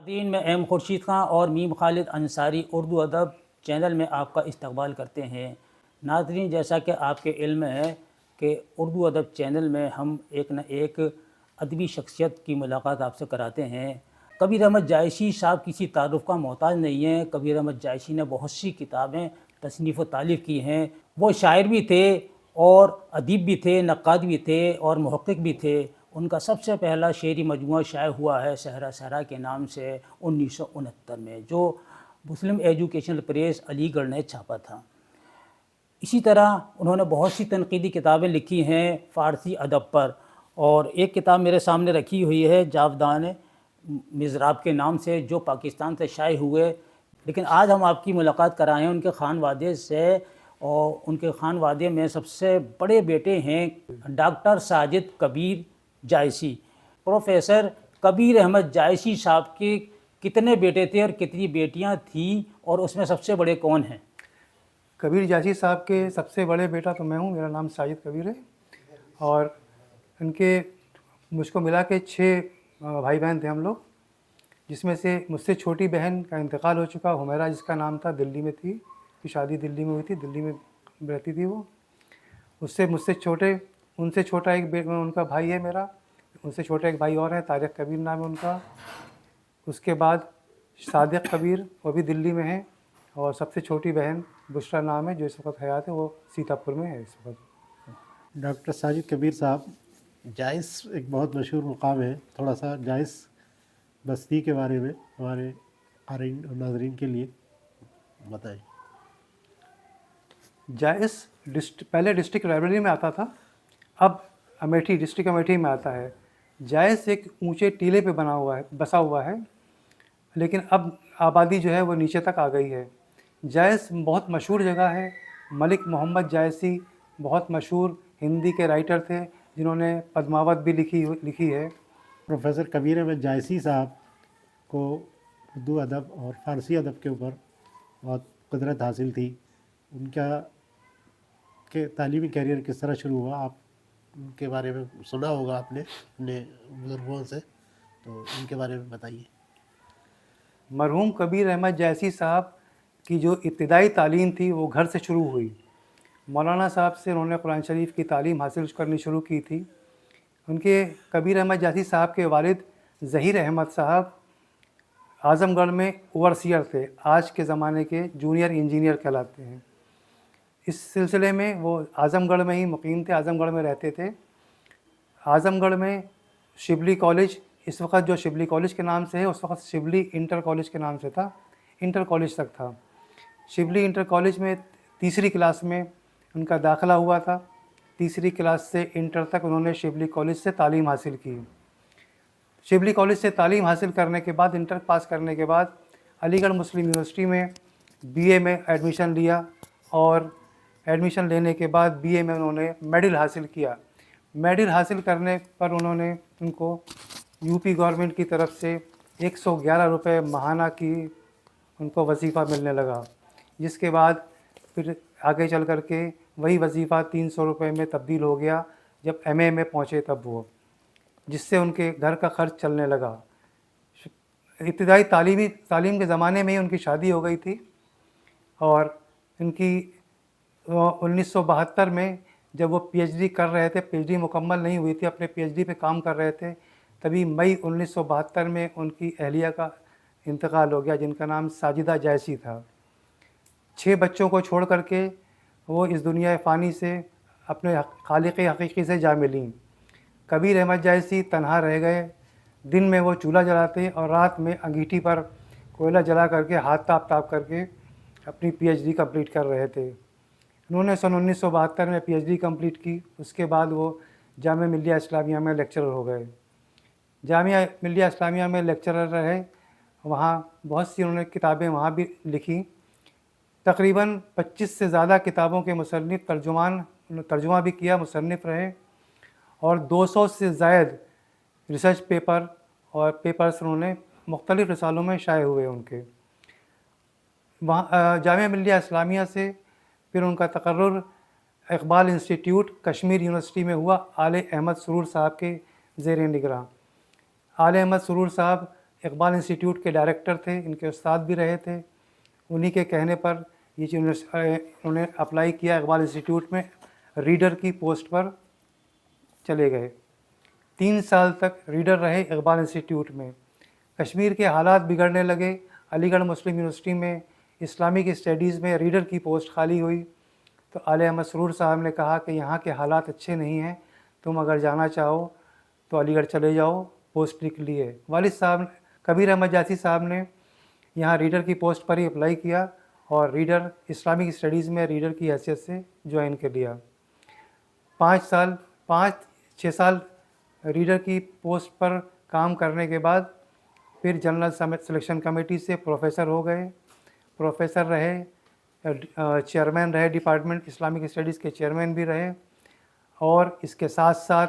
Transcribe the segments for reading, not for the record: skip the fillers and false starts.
नाज़रीन, मैं एम खुर्शीद खां और मीम खालिद अंसारी उर्दू अदब चैनल में आपका इस्तकबाल करते हैं। नाज़रीन, जैसा कि आपके इल्म है कि उर्दू अदब चैनल में हम एक न एक अदबी शख्सियत की मुलाकात आपसे कराते हैं। कबीर अहमद जायसी साहब किसी तारुफ़ का मोहताज नहीं है। कबीर अहमद जायसी ने बहुत सी किताबें तसनीफ़ व तालीफ़ की हैं। वो शायर भी थे और अदीब भी थे, नक्काद भी थे और मुहक़्क़िक़ भी थे। उनका सबसे पहला शेरी मजमूआ शाये हुआ है सहरा सहरा के नाम से 1969 में, जो मुस्लिम एजुकेशनल प्रेस अलीगढ़ ने छापा था। इसी तरह उन्होंने बहुत सी तनक़ीदी किताबें लिखी हैं फ़ारसी अदब पर, और एक किताब मेरे सामने रखी हुई है जावदान मिज़राब के नाम से, जो पाकिस्तान से शाये हुए। लेकिन आज हम आपकी मुलाकात कराएँ हैं उनके खानवादे से, और उनके खानवादे में सबसे बड़े बेटे हैं डॉक्टर साजिद कबीर जायसी। प्रोफेसर कबीर अहमद जायसी साहब के कितने बेटे थे और कितनी बेटियां थीं, और उसमें सबसे बड़े कौन हैं? कबीर जायसी साहब के सबसे बड़े बेटा तो मैं हूँ, मेरा नाम साजिद कबीर है। और उनके मुझको मिला के 6 भाई बहन थे हम लोग, जिसमें से मुझसे छोटी बहन का इंतकाल हो चुका, हुमैरा जिसका नाम था, दिल्ली में थी, उसकी शादी दिल्ली में हुई थी, दिल्ली में रहती थी वो। मुझसे छोटे, उनसे छोटा एक उनका भाई है मेरा, उनसे छोटा एक भाई और है, तारिक कबीर नाम है उनका। उसके बाद सादिक कबीर, वो भी दिल्ली में है। और सबसे छोटी बहन बुशरा नाम है, जो इस वक्त हयात है, वो सीतापुर में है इस वक्त। डॉक्टर साजिद कबीर साहब, जाइस एक बहुत मशहूर मुकाम है, थोड़ा सा जाइस बस्ती के बारे में हमारे आरीन और नाज़रीन के लिए बताएं। जाइस पहले डिस्ट्रिक्ट लाइब्रेरी में आता था, अब अमेठी, डिस्ट्रिक्ट अमेठी में आता है। जाइस एक ऊंचे टीले पे बसा हुआ है, लेकिन अब आबादी जो है वो नीचे तक आ गई है। जाइस बहुत मशहूर जगह है। मलिक मोहम्मद जायसी बहुत मशहूर हिंदी के राइटर थे, जिन्होंने पद्मावत भी लिखी है। प्रोफेसर कबीर अहमद जायसी साहब को उर्दू अदब और फ़ारसी अदब के ऊपर बहुत क़ुदरत हासिल थी। उनका के तालीमी कैरियर किस तरह शुरू हुआ, आप उनके बारे में सुना होगा आपने अपने बुज़ुर्गों से, तो उनके बारे में बताइए। मरहूम कबीर अहमद जायसी साहब की जो इब्तिदाई तालीम थी वो घर से शुरू हुई। मौलाना साहब से उन्होंने कुरान शरीफ की तालीम हासिल करनी शुरू की थी। उनके कबीर अहमद जायसी साहब के वालिद ज़हीर अहमद साहब आज़मगढ़ में ओवरसियर थे, आज के ज़माने के जूनियर इंजीनियर कहलाते हैं। इस सिलसिले में वो आज़मगढ़ में ही मुकीम थे, आज़मगढ़ में रहते थे। आज़मगढ़ में शिबली कॉलेज, इस वक्त जो शिबली कॉलेज के नाम से है, उस वक्त शिबली इंटर कॉलेज के नाम से था, इंटर कॉलेज तक था। शिबली इंटर कॉलेज में 3री क्लास में उनका दाखिला हुआ था। 3री क्लास से इंटर तक उन्होंने शिबली कॉलेज से तालीम हासिल की। शिबली कॉलेज से तालीम हासिल करने के बाद, इंटर पास करने के बाद, अलीगढ़ मुस्लिम यूनिवर्सिटी में बीए में एडमिशन लिया, और एडमिशन लेने के बाद बीए में उन्होंने मेडल हासिल किया। मेडल हासिल करने पर उनको यूपी गवर्नमेंट की तरफ से 111 रुपये माहाना की उनको वजीफ़ा मिलने लगा, जिसके बाद फिर आगे चल कर के वही वजीफ़ा 300 रुपये में तब्दील हो गया जब एमए में पहुँचे तब वो, जिससे उनके घर का खर्च चलने लगा। इब्तिदाई तालीम के ज़माने में ही उनकी शादी हो गई थी, और उनकी 1972 में जब वो पीएचडी कर रहे थे, पीएचडी मुकम्मल नहीं हुई थी, अपने पीएचडी पे काम कर रहे थे, तभी मई 1972 में उनकी अहलिया का इंतकाल हो गया, जिनका नाम साजिदा जायसी था। 6 बच्चों को छोड़ करके वो इस दुनिया फ़ानी से अपने खालिक़ हकीकी से जा मिलीं। कबीर अहमद जायसी तन्हा रह गए। दिन में वो चूल्हा जलाते और रात में अंगीठी पर कोयला जला करके हाथ ताप करके अपनी पीएचडी कंप्लीट कर रहे थे। उन्होंने सन 1972 में पीएचडी कंप्लीट की। उसके बाद वो जामिया मिल्लिया इस्लामिया में लेक्चरर हो गए। जामिया मिल्लिया इस्लामिया में लेक्चरर रहे, वहाँ बहुत सी उन्होंने किताबें वहाँ भी लिखी। तकरीबन 25 से ज़्यादा किताबों के मुसन्निफ़, तर्जुमा भी किया, मुसन्निफ़ रहे, और 200 से ज़ायद रिसर्च पेपर और पेपर्स उन्होंने मुख्तलिफ़ रिसालों में शाये हुए उनके। वहाँ जामिया मिल्लिया इस्लामिया से फिर उनका तकर्रुर इक़बाल इंस्टीट्यूट कश्मीर यूनिवर्सिटी में हुआ, आले अहमद सुरूर साहब के ज़ेर निगरां। आले अहमद सुरूर साहब इकबाल इंस्टीट्यूट के डायरेक्टर थे, इनके उस्ताद भी रहे थे। उन्हीं के कहने पर ये जो उन्होंने अप्लाई किया इकबाल इंस्टीट्यूट में, रीडर की पोस्ट पर चले गए। 3 साल तक रीडर रहे इकबाल इंस्टीट्यूट में। कश्मीर के हालात बिगड़ने लगे। अलीगढ़ मुस्लिम यूनिवर्सिटी में इस्लामिक स्टडीज़ में रीडर की पोस्ट खाली हुई, तो आले मसरूर साहब ने कहा कि यहाँ के हालात अच्छे नहीं हैं, तुम अगर जाना चाहो तो अलीगढ़ चले जाओ, पोस्ट निकली है। वालिद साहब कबीर अहमद जासी साहब ने यहाँ रीडर की पोस्ट पर ही अप्लाई किया और रीडर इस्लामिक स्टडीज़ में रीडर की हैसियत से ज्वाइन कर लिया। 5-6 साल रीडर की पोस्ट पर काम करने के बाद फिर जनरल सिलेक्शन कमेटी से प्रोफेसर हो गए। प्रोफेसर रहे, चेयरमैन रहे, डिपार्टमेंट इस्लामिक स्टडीज़ के चेयरमैन भी रहे। और इसके साथ साथ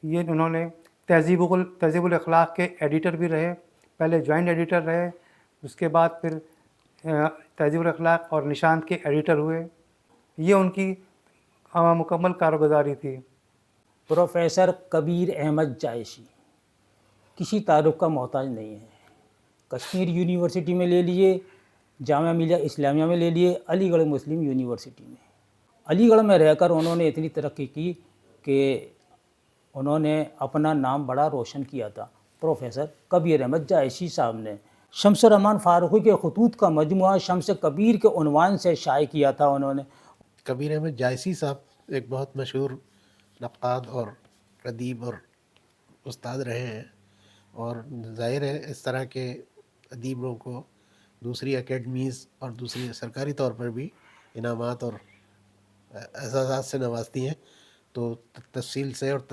ये उन्होंने तहज़ीबुल अखलाक के एडिटर भी रहे। पहले जॉइंट एडिटर रहे, उसके बाद फिर तहज़ीबुल अखलाक और निशांत के एडिटर हुए। ये उनकी मुकम्मल कारगुजारी थी। प्रोफेसर कबीर अहमद जायसी किसी तारुफ का मोहताज नहीं है। कश्मीर यूनिवर्सिटी में ले लिए, जामिया मिलिया इस्लामिया में ले लिए, अलीगढ़ मुस्लिम यूनिवर्सिटी में। अलीगढ़ में रहकर उन्होंने इतनी तरक्की की कि उन्होंने अपना नाम बड़ा रोशन किया था। प्रोफेसर कबीर अहमद जायसी साहब ने शम्स रहमान फारूकी के खतूत का मजमुआ शम्स कबीर के उन्वान से शाये किया था उन्होंने। कबीर अहमद जायसी साहब एक बहुत मशहूर नक्काद और अदीब और उस्ताद रहे हैं, और ज़ाहिर है इस तरह के अदीबों को दूसरी एकेडमीज़ और दूसरी सरकारी तौर पर भी इनामात और एजाज़ात से नवाजती हैं। तो तफसील से और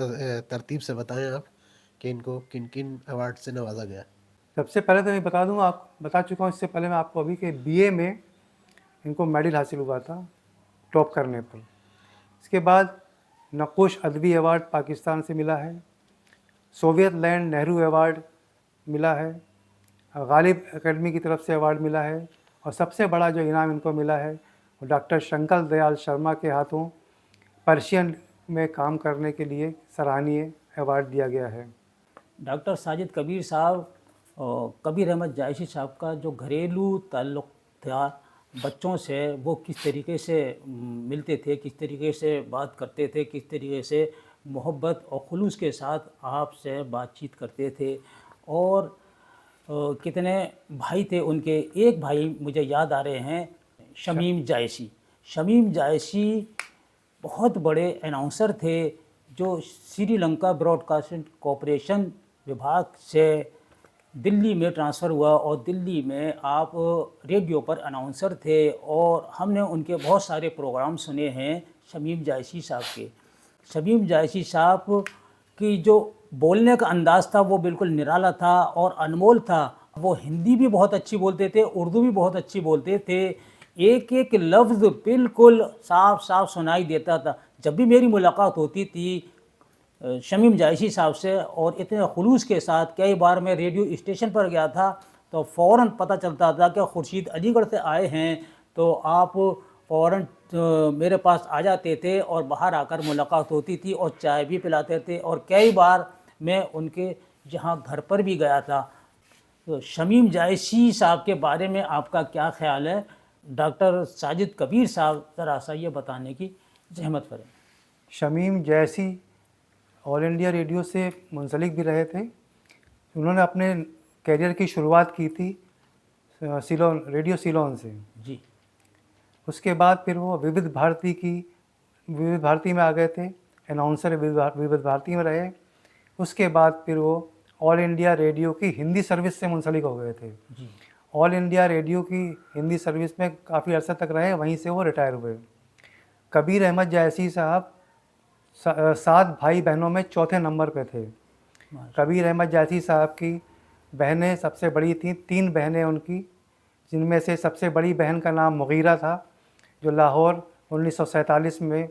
तरतीब से बताएं आप कि इनको किन किन अवार्ड से नवाजा गया। सबसे पहले तो मैं बता दूँ, आप बता चुका हूँ इससे पहले मैं आपको अभी कि बीए में इनको मेडल हासिल हुआ था टॉप करने पर। इसके बाद नक्कोश अदबी अवार्ड पाकिस्तान से मिला है, सोवियत लैंड नेहरू अवार्ड मिला है, गालिब एकेडमी की तरफ से अवार्ड मिला है, और सबसे बड़ा जो इनाम इनको मिला है वो डॉक्टर शंकर दयाल शर्मा के हाथों पर्शियन में काम करने के लिए सराहनीय अवार्ड दिया गया है। डॉक्टर साजिद कबीर साहब और कबीर अहमद जायसी साहब का जो घरेलू ताल्लुक़ था बच्चों से, वो किस तरीके से मिलते थे, किस तरीके से बात करते थे, किस तरीके से मोहब्बत और खुलूस के साथ आपसे बातचीत करते थे, और कितने भाई थे उनके। एक भाई मुझे याद आ रहे हैं, शमीम जायसी। शमीम जायसी बहुत बड़े अनाउंसर थे जो श्रीलंका ब्रॉडकास्टिंग कॉरपोरेशन विभाग से दिल्ली में ट्रांसफ़र हुआ, और दिल्ली में आप रेडियो पर अनाउंसर थे, और हमने उनके बहुत सारे प्रोग्राम सुने हैं शमीम जायसी साहब के। शमीम जायसी साहब की जो बोलने का अंदाज़ था वो बिल्कुल निराला था और अनमोल था। वो हिंदी भी बहुत अच्छी बोलते थे, उर्दू भी बहुत अच्छी बोलते थे, एक एक लफ्ज़ बिल्कुल साफ साफ सुनाई देता था। जब भी मेरी मुलाकात होती थी शमीम जायसी साहब से, और इतने खुलूस के साथ, कई बार मैं रेडियो स्टेशन पर गया था तो फ़ौरन पता चलता था कि खुर्शीद अलीगढ़ से आए हैं, तो आप फ़ौरन मेरे पास आ जाते थे और बाहर आकर मुलाकात होती थी और चाय भी पिलाते थे, और कई बार मैं उनके यहाँ घर पर भी गया था। तो शमीम जायसी साहब के बारे में आपका क्या ख्याल है? डॉक्टर साजिद कबीर साहब ज़रा सा ये बताने की जहमत करें। शमीम जायसी ऑल इंडिया रेडियो से मुंसलिक भी रहे थे। उन्होंने अपने कैरियर की शुरुआत की थी सिलोन, रेडियो सिलोन से जी। उसके बाद फिर वो विविध भारती में आ गए थे, अनाउंसर विविध भारती में रहे। उसके बाद फिर वो ऑल इंडिया रेडियो की हिंदी सर्विस से मुंसलिक हो गए थे। जी। ऑल इंडिया रेडियो की हिंदी सर्विस में काफ़ी अर्सा तक रहे, वहीं से वो रिटायर हुए। कबीर अहमद जायसी साहब 7 भाई बहनों में चौथे नंबर पे थे। कबीर अहमद जायसी साहब की बहनें सबसे बड़ी थीं, 3 बहनें उनकी, जिनमें से सबसे बड़ी बहन का नाम मुगीरा था, जो लाहौर 1947 में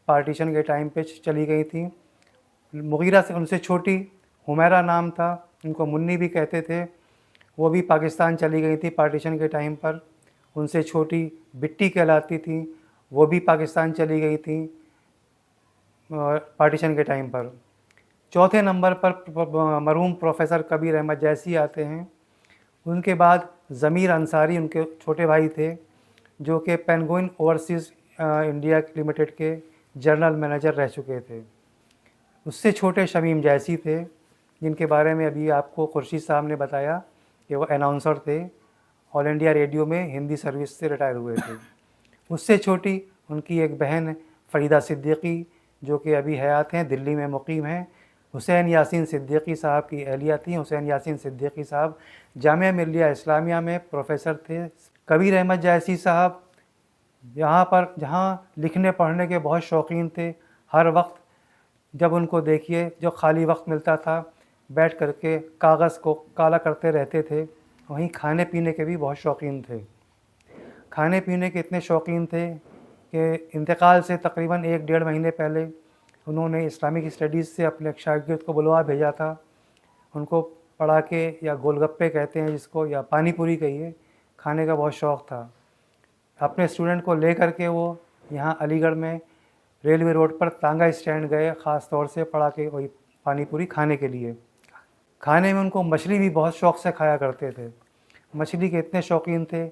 पार्टीशन के टाइम पे चली गई थी। मुगीरा से उनसे छोटी हुमैरा नाम था, उनको मुन्नी भी कहते थे, वो भी पाकिस्तान चली गई थी पार्टीशन के टाइम पर। उनसे छोटी बिट्टी कहलाती थी, वो भी पाकिस्तान चली गई थी पार्टीशन के टाइम पर। चौथे नंबर पर मरहूम प्रोफेसर कबीर अहमद जैसी आते हैं। उनके बाद ज़मीर अंसारी उनके छोटे भाई थे, जो कि पेंगुइन ओवरसीज़ इंडिया लिमिटेड के जनरल मैनेजर रह चुके थे। उससे छोटे शमीम जैसी थे, जिनके बारे में अभी आपको खुर्शीद साहब ने बताया कि वो अनाउंसर थे, ऑल इंडिया रेडियो में हिंदी सर्विस से रिटायर हुए थे। उससे छोटी उनकी एक बहन फ़रीदा सिद्दीकी, जो कि अभी हयात हैं, दिल्ली में मुकीम हैं। हुसैन यासीन सिद्दीकी साहब की अहलिया थी। हुसैन यासीन सिद्दीकी साहब जामिया मिल्लिया इस्लामिया में प्रोफेसर थे। कबीर अहमद जैसी साहब जहाँ लिखने पढ़ने के बहुत शौकीन थे। हर वक्त जब उनको देखिए, जो खाली वक्त मिलता था बैठ करके कागज़ को काला करते रहते थे। वहीं खाने पीने के भी बहुत शौकीन थे। खाने पीने के इतने शौकीन थे कि इंतकाल से तकरीबन 1-1.5 महीने पहले उन्होंने इस्लामिक स्टडीज़ से अपने एक शागिर्द को बुलवा भेजा था। उनको पड़ा के, या गोलगप्पे कहते हैं जिसको, या पानी पूरी कहिए, खाने का बहुत शौक़ था। अपने स्टूडेंट को ले करके वो यहाँ अलीगढ़ में रेलवे रोड पर तांगा स्टैंड गए, ख़ास तौर से पड़ा के वही पानी पूरी खाने के लिए। खाने में उनको मछली भी बहुत शौक़ से खाया करते थे। मछली के इतने शौकीन थे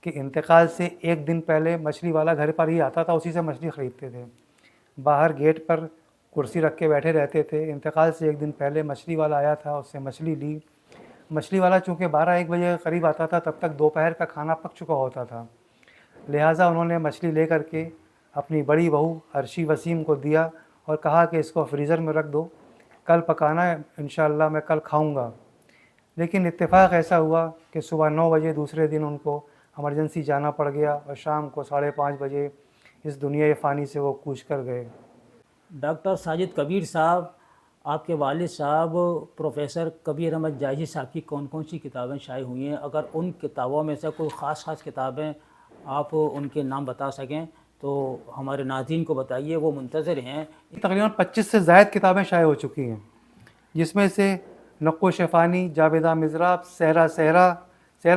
कि इंतकाल से 1 दिन पहले मछली वाला घर पर ही आता था, उसी से मछली ख़रीदते थे। बाहर गेट पर कुर्सी रख के बैठे रहते थे। इंतकाल से 1 दिन पहले मछली वाला आया था, उससे मछली ली। मछली वाला चूँकि 12-1 बजे के करीब आता था, तब तक दोपहर का खाना पक चुका होता था। लिहाजा उन्होंने मछली ले करके अपनी बड़ी बहू अर्शी वसीम को दिया और कहा कि इसको फ्रीज़र में रख दो, कल पकाना है, इंशाअल्लाह मैं कल खाऊंगा। लेकिन इत्तेफाक ऐसा हुआ कि सुबह 9 बजे दूसरे दिन उनको इमरजेंसी जाना पड़ गया और शाम को 5:30 बजे इस दुनिया फ़ानी से वो कूच कर गए। डॉक्टर साजिद कबीर साहब, आपके वालिद साहब प्रोफेसर कबीर अहमद जायसी साहब की कौन कौन सी किताबें शाये हुई हैं? अगर उन किताबों में से कोई ख़ास किताबें आप उनके नाम बता सकें तो हमारे नाज़रीन को बताइए, वो मुंतज़र हैं। तकरीबन 25 से ज़ायद किताबें शाये हो चुकी हैं, जिसमें से नक्को शफ़ानी, जावेदा मिज़राब, सहरा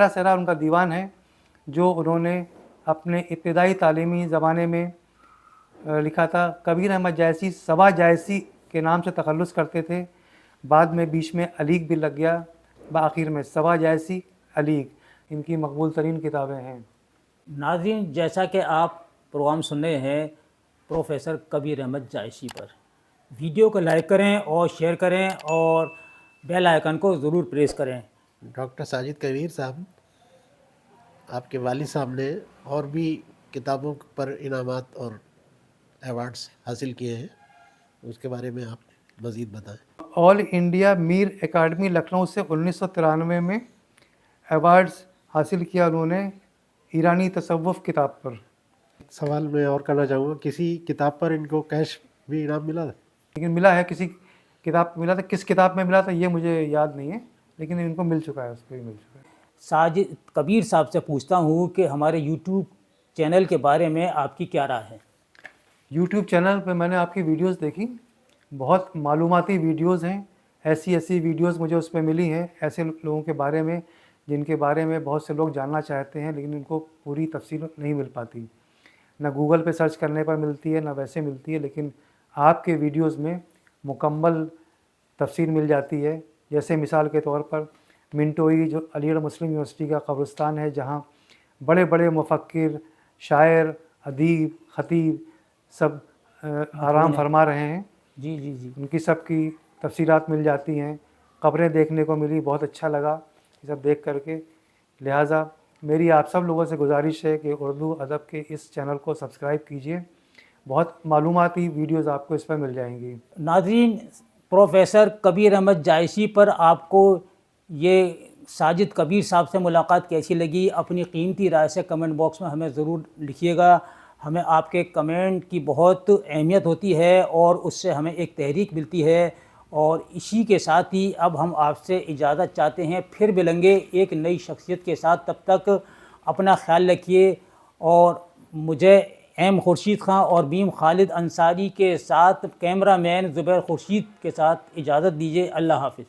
सहरा उनका दीवान है, जो उन्होंने अपने इब्तिदाई तालीमी ज़माने में लिखा था। कबीर अहमद जैसी सबा जैसी के नाम से तखल्लुस करते थे, बाद में बीच में अलीग भी लग गया, आखिर में सबा जैसी अलीग इनकी मकबूल तरीन किताबें हैं। नाज़रीन, जैसा कि आप प्रोग्राम सुन रहे हैं प्रोफेसर कबीर अहमद जायसी पर, वीडियो को लाइक करें और शेयर करें और बेल आइकन को ज़रूर प्रेस करें। डॉक्टर साजिद कबीर साहब, आपके वालिद साहब ने और भी किताबों पर इनामात और अवार्ड्स हासिल किए हैं, उसके बारे में आप मज़ीद बताएं। All India Mir academy Lucknow से 1993 में अवार्ड्स हासिल किया उन्होंने ईरानी तसव्वुफ़ किताब पर। सवाल मैं और करना चाहूँगा, किसी किताब पर इनको कैश भी इनाम मिला था? लेकिन मिला है, किसी किताब मिला था, किस किताब में मिला था ये मुझे याद नहीं है, लेकिन इनको मिल चुका है, उसको भी मिल चुका है। साजिद कबीर साहब से पूछता हूँ कि हमारे यूट्यूब चैनल के बारे में आपकी क्या राय है? यूट्यूब चैनल पे मैंने आपकी वीडियोस देखी, बहुत मालूमाती वीडियोस हैं। ऐसी वीडियोस मुझे उस पर मिली हैं, ऐसे लोगों के बारे में जिनके बारे में बहुत से लोग जानना चाहते हैं, लेकिन उनको पूरी तफसील नहीं मिल पाती। ना गूगल पे सर्च करने पर मिलती है, ना वैसे मिलती है, लेकिन आपके वीडियोस में मुकम्मल तफसील मिल जाती है। जैसे मिसाल के तौर पर मिंटोई, जो अलीगढ़ मुस्लिम यूनिवर्सिटी का कब्रिस्तान है, जहाँ बड़े बड़े मुफक्किर, शायर, अदीब, ख़तीब सब आराम फरमा रहे हैं। जी जी जी, उनकी सब की तफसीलात मिल जाती हैं। क़ब्रें देखने को मिली, बहुत अच्छा लगा ये सब देख करके। लिहाजा मेरी आप सब लोगों से गुजारिश है कि उर्दू अदब के इस चैनल को सब्सक्राइब कीजिए, बहुत मालूमाती वीडियोज़ आपको इस पर मिल जाएंगी। नाज़रीन, प्रोफेसर कबीर अहमद जायसी पर आपको ये साजिद कबीर साहब से मुलाकात कैसी लगी? अपनी कीमती राय से कमेंट बॉक्स में हमें ज़रूर लिखिएगा। हमें आपके कमेंट की बहुत अहमियत होती है और उससे हमें एक तहरीक मिलती है। और इसी के साथ ही अब हम आपसे इजाज़त चाहते हैं, फिर मिलेंगे एक नई शख्सियत के साथ। तब तक अपना ख्याल रखिए और मुझे एम खुर्शीद ख़ान और बीम खालिद अंसारी के साथ कैमरा मैन ज़ुबैर खुर्शीद के साथ इजाज़त दीजिए। अल्लाह हाफ़िज़।